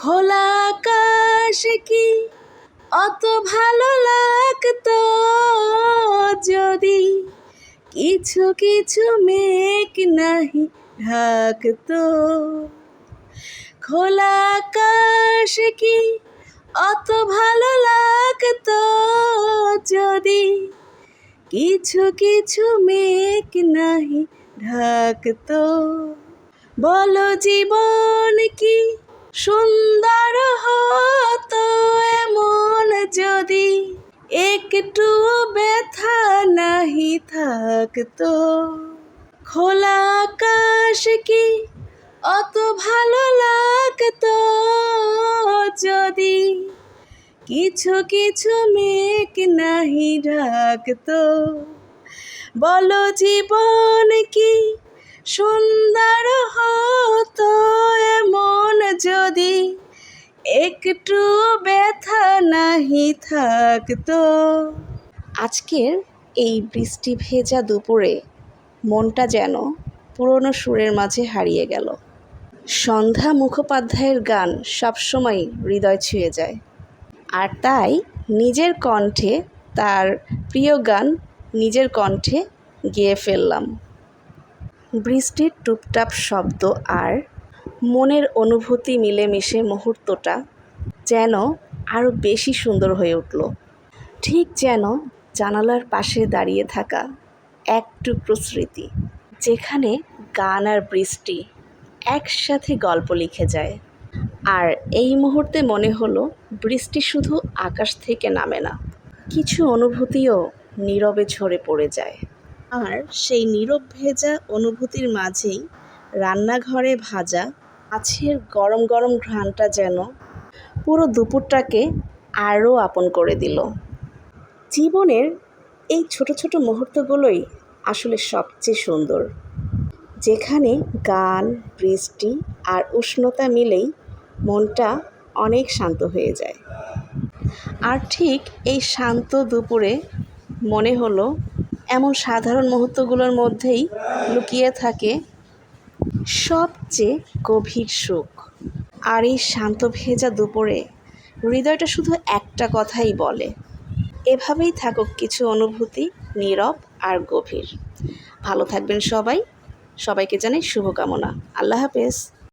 খোলা আকাশ কি অত ভালো লাগতো যদি কিছু কিছু মেঘ নাহি ঢাকতো। খোলা আকাশ কি অত ভালো লাগতো যদি কিছু কিছু মেঘ নাহি ঢাকতো। বলো জীবন কি সুন্দর হতো এমন যদি একটু ব্যথা নাহি থাকতো। খোলা আকাশ কি অত ভালো লাগতো যদি কিছু কিছু মেঘ নাহি ঢাকতো। বলো জীবন কি সুন্দর হতো এমন যদি একটু ব্যথা নাহি থাকতো। আজকের এই বৃষ্টি ভেজা দুপুরে মনটা যেন পুরনো সুরের মাঝে হারিয়ে গেল। সন্ধ্যা মুখোপাধ্যায়ের গান সবসময় হৃদয় ছুঁয়ে যায়, আর তাই নিজের কণ্ঠে তার প্রিয় গান নিজের কণ্ঠে গেয়ে ফেললাম। বৃষ্টির টুপটাপ শব্দ আর মনের অনুভূতি মিলেমিশে মুহূর্তটা যেন আরও বেশি সুন্দর হয়ে উঠল। ঠিক যেন জানালার পাশে দাঁড়িয়ে থাকা এক টুকরো স্মৃতি, যেখানে গান আর বৃষ্টি একসাথে গল্প লিখে যায়। আর এই মুহূর্তে মনে হলো বৃষ্টি শুধু আকাশ থেকে নামে না, কিছু অনুভূতিও নীরবে ঝরে পড়ে যায়। আর সেই নীরব ভেজা অনুভূতির মাঝেই রান্নাঘরে ভাজা মাছের গরম গরম ঘ্রাণটা যেন পুরো দুপুরটাকে আরও আপন করে দিল। জীবনের এই ছোট ছোট মুহূর্তগুলোই আসলে সবচেয়ে সুন্দর, যেখানে গান, বৃষ্টি আর উষ্ণতা মিলেই মনটা অনেক শান্ত হয়ে যায়। আর ঠিক এই শান্ত দুপুরে মনে হলো এমন সাধারণ মুহূর্তগুলোর মধ্যেই লুকিয়ে থাকে সবচেয়ে গভীর সুখ। আর এই শান্ত ভেজা দুপুরে হৃদয়টা শুধু একটা কথাই বলে, এভাবেই থাকুক কিছু অনুভূতি নীরব আর গভীর। ভালো থাকবেন সবাই, সবাইকে জানাই শুভকামনা। আল্লাহ হাফেজ।